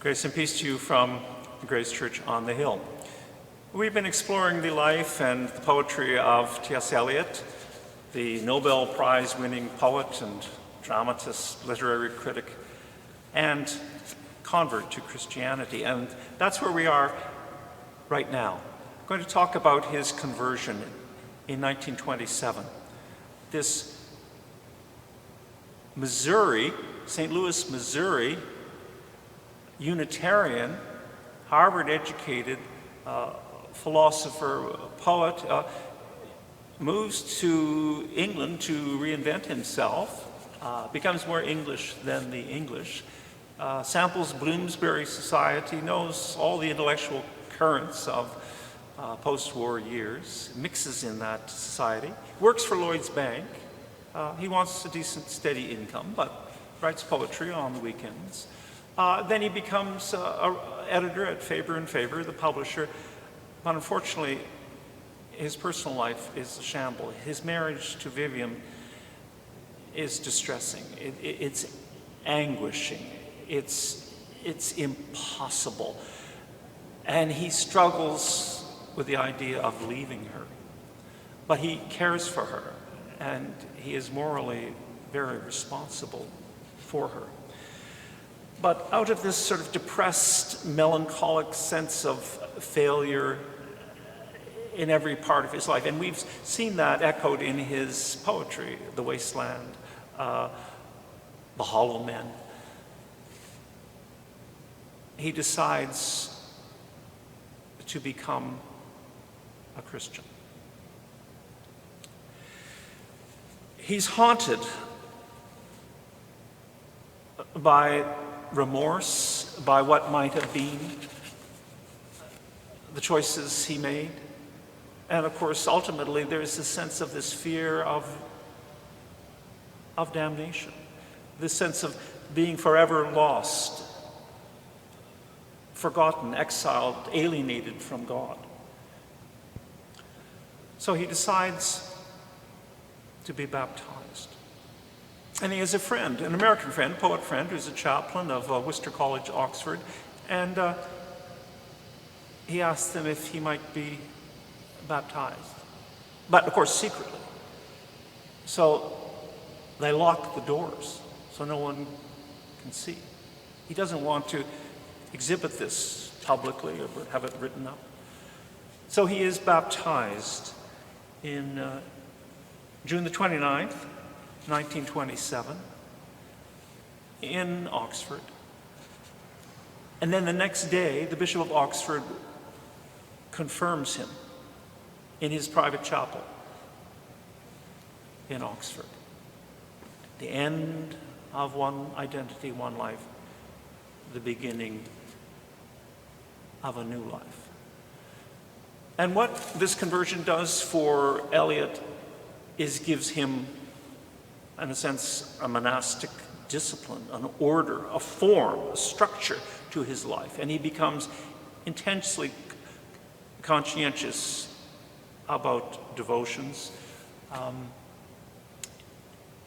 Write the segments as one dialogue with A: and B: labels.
A: Grace and peace to you from the Grace Church on the Hill. We've been exploring the life and the poetry of T.S. Eliot, the Nobel Prize-winning poet and dramatist, literary critic, and convert to Christianity. And that's where we are right now. I'm going to talk about his conversion in 1927. This Missouri, St. Louis, Missouri, Unitarian, Harvard-educated philosopher, poet, moves to England to reinvent himself, becomes more English than the English, samples Bloomsbury society, knows all the intellectual currents of post-war years, mixes in that society, works for Lloyd's Bank. He wants a decent, steady income, but writes poetry on the weekends. Then he becomes an editor at Faber and Faber, the publisher. But unfortunately, his personal life is a shamble. His marriage to Vivian is distressing. It's anguishing. It's impossible. And he struggles with the idea of leaving her. But he cares for her, and he is morally very responsible for her. But out of this sort of depressed, melancholic sense of failure in every part of his life, and we've seen that echoed in his poetry, The Wasteland, The Hollow Men, he decides to become a Christian. He's haunted by remorse, by what might have been, the choices he made. And of course, ultimately, there's a sense of this fear of damnation, this sense of being forever lost, forgotten, exiled, alienated from God. So he decides to be baptized. And he has a friend, an American friend, poet friend, who's a chaplain of Worcester College, Oxford, and he asked him if he might be baptized, but of course secretly. So they lock the doors so no one can see. He doesn't want to exhibit this publicly or have it written up. So he is baptized in June the 29th, 1927, in Oxford. And then the next day, the Bishop of Oxford confirms him in his private chapel in Oxford. The end of one identity, one life, the beginning of a new life. And what this conversion does for Eliot is gives him, in a sense, a monastic discipline, an order, a form, a structure to his life. And he becomes intensely conscientious about devotions.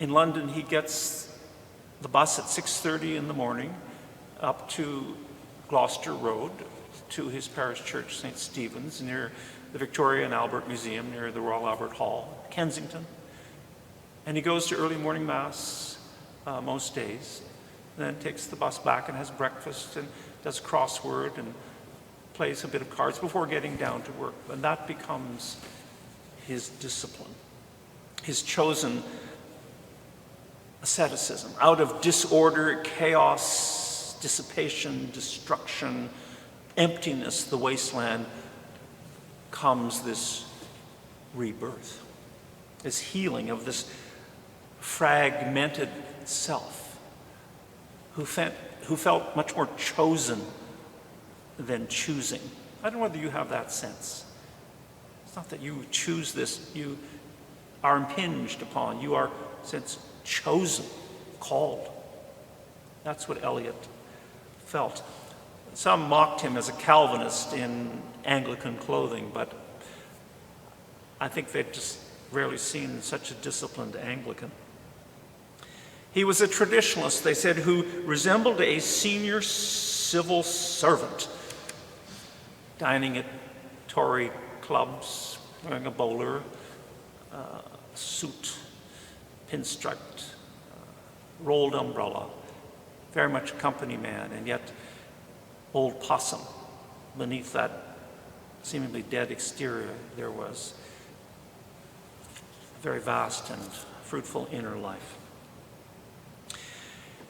A: In London, he gets the bus at 6:30 in the morning up to Gloucester Road to his parish church, St. Stephen's, near the Victoria and Albert Museum, near the Royal Albert Hall, Kensington. And he goes to early morning mass most days, and then takes the bus back and has breakfast and does crossword and plays a bit of cards before getting down to work. And that becomes his discipline, his chosen asceticism. Out of disorder, chaos, dissipation, destruction, emptiness, the wasteland, comes this rebirth, this healing of this fragmented self who felt much more chosen than choosing. I don't know whether you have that sense. It's not that you choose this, you are impinged upon, you are, since, chosen, called. That's what Eliot felt. Some mocked him as a Calvinist in Anglican clothing, but I think they'd just rarely seen such a disciplined Anglican. He was a traditionalist, they said, who resembled a senior civil servant, dining at Tory clubs, wearing a bowler suit, pinstriped, rolled umbrella, very much a company man, and yet old possum. Beneath that seemingly dead exterior, there was a very vast and fruitful inner life.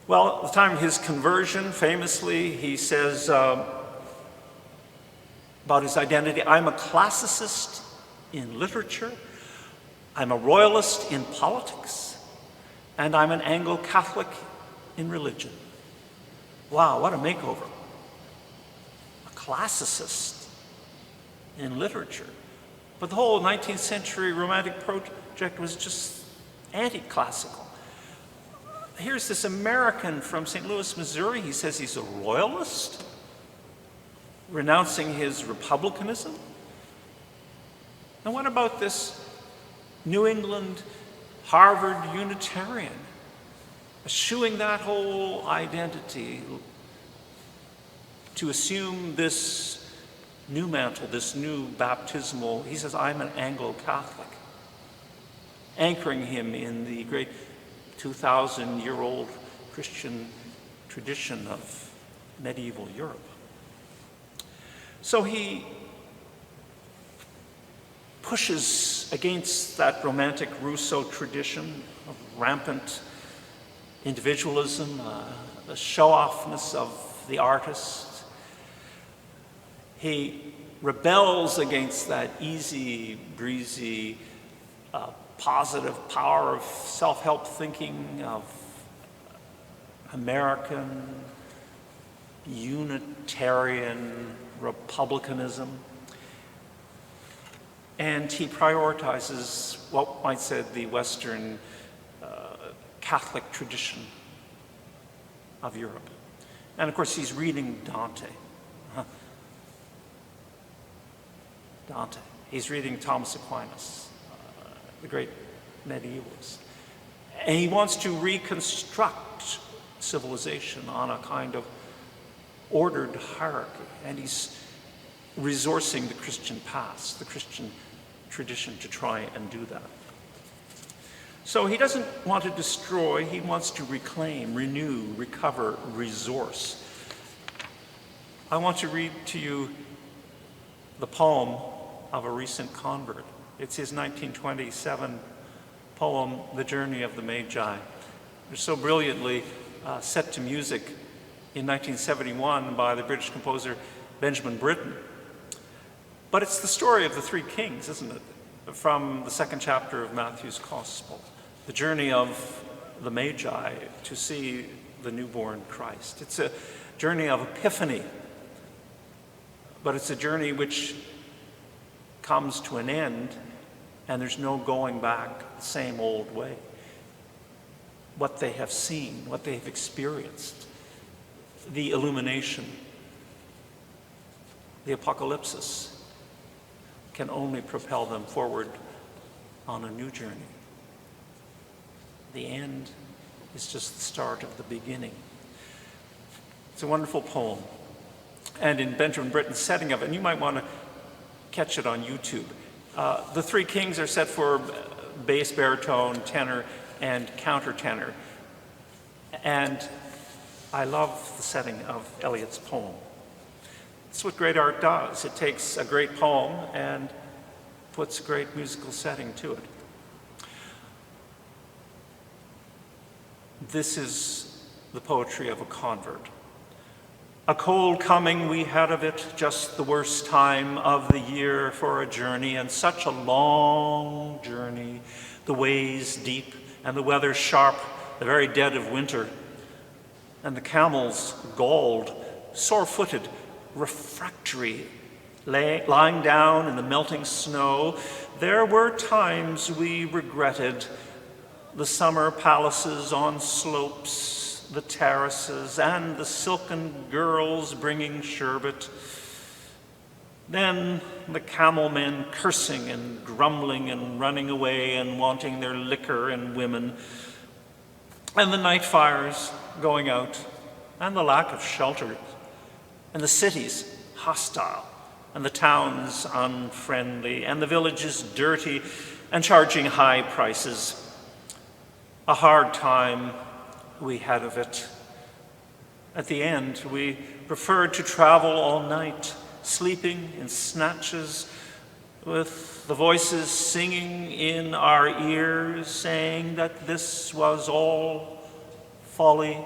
A: Well, at the time of his conversion, famously, he says about his identity, I'm a classicist in literature, I'm a royalist in politics, and I'm an Anglo-Catholic in religion. Wow, what a makeover. A classicist in literature. But the whole 19th century Romantic project was just anti-classical. Here's this American from St. Louis, Missouri. He says he's a royalist, renouncing his republicanism. And what about this New England Harvard Unitarian, eschewing that whole identity to assume this new mantle, this new baptismal? He says, I'm an Anglo-Catholic, anchoring him in the great 2,000-year-old Christian tradition of medieval Europe. So he pushes against that romantic Rousseau tradition of rampant individualism, the show-offness of the artist. He rebels against that easy, breezy, positive power of self-help thinking, of American Unitarian republicanism. And he prioritizes what might say the Western Catholic tradition of Europe. And of course, he's reading Dante. Dante. He's reading Thomas Aquinas, the great medievalists. And he wants to reconstruct civilization on a kind of ordered hierarchy. And he's resourcing the Christian past, the Christian tradition, to try and do that. So he doesn't want to destroy, he wants to reclaim, renew, recover, resource. I want to read to you the poem of a recent convert. It's his 1927 poem, The Journey of the Magi. It's so brilliantly set to music in 1971 by the British composer Benjamin Britten. But it's the story of the three kings, isn't it? From the second chapter of Matthew's Gospel. The journey of the Magi to see the newborn Christ. It's a journey of epiphany, but it's a journey which comes to an end, and there's no going back the same old way. What they have seen, what they have experienced, the illumination, the apocalypsis, can only propel them forward on a new journey. The end is just the start of the beginning. It's a wonderful poem. And in Benjamin Britten's setting of it, and you might want to catch it on YouTube, the three kings are set for bass, baritone, tenor, and countertenor. And I love the setting of Eliot's poem. It's what great art does. It takes a great poem and puts a great musical setting to it. This is the poetry of a convert. A cold coming we had of it, just the worst time of the year for a journey, and such a long journey, the ways deep and the weather sharp, the very dead of winter, and the camels galled, sore-footed, refractory, lying down in the melting snow. There were times we regretted the summer palaces on slopes, the terraces, and the silken girls bringing sherbet. Then the camel men cursing and grumbling and running away and wanting their liquor and women, and the night fires going out, and the lack of shelter, and the cities hostile, and the towns unfriendly, and the villages dirty and charging high prices. A hard time we had of it. At the end, we preferred to travel all night, sleeping in snatches, with the voices singing in our ears, saying that this was all folly.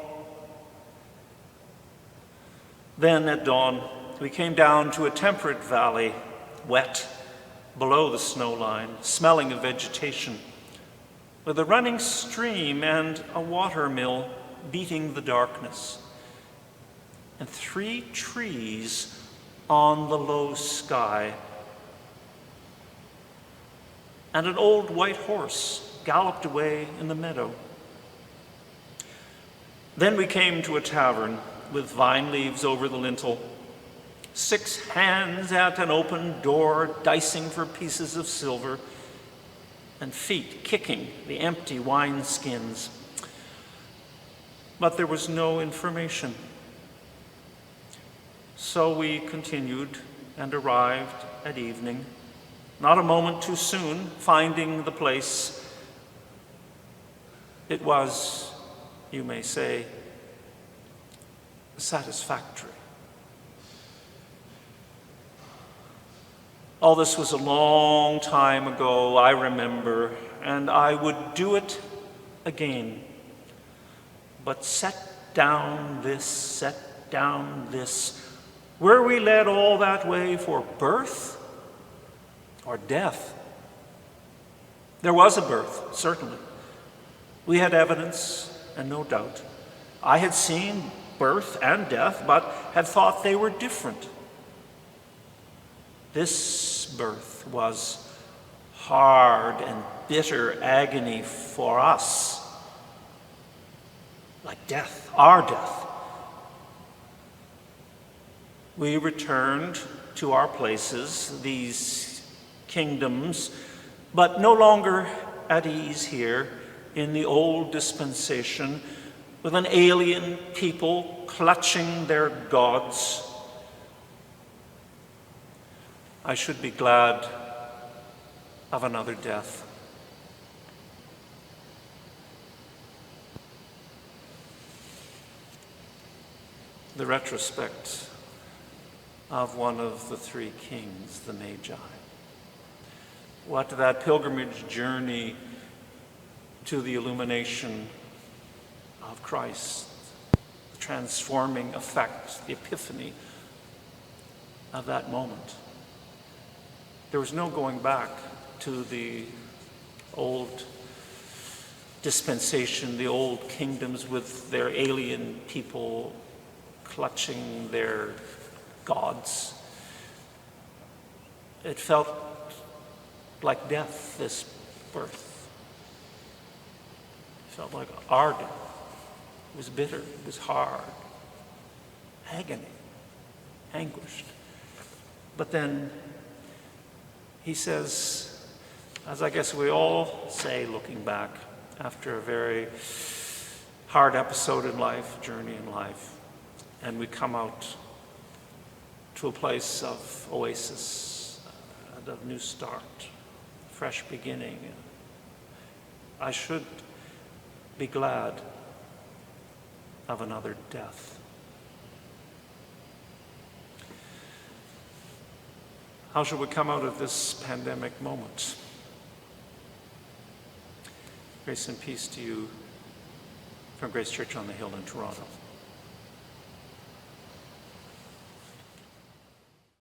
A: Then at dawn, we came down to a temperate valley, wet, below the snow line, smelling of vegetation, with a running stream and a water mill beating the darkness, and 3 trees on the low sky, and an old white horse galloped away in the meadow. Then we came to a tavern with vine leaves over the lintel, 6 hands at an open door dicing for pieces of silver, and feet kicking the empty wineskins. But there was no information. So we continued and arrived at evening, not a moment too soon, finding the place. It was, you may say, satisfactory. All this was a long time ago, I remember, and I would do it again. But set down this, were we led all that way for birth or death? There was a birth, certainly. We had evidence and no doubt. I had seen birth and death, but had thought they were different. This birth was hard and bitter agony for us, like death, our death. We returned to our places, these kingdoms, but no longer at ease here in the old dispensation, with an alien people clutching their gods. I should be glad of another death. The retrospect of one of the 3 kings, the Magi. What that pilgrimage journey to the illumination of Christ, the transforming effect, the epiphany of that moment. There was no going back to the old dispensation, the old kingdoms with their alien people clutching their gods. It felt like death, this birth. It felt like our death. It was bitter, it was hard, agony, anguished. But then he says, as I guess we all say looking back after a very hard episode in life, journey in life, and we come out to a place of oasis, and of new start, fresh beginning. I should be glad of another death. How shall we come out of this pandemic moment? Grace and peace to you from Grace Church on the Hill in Toronto.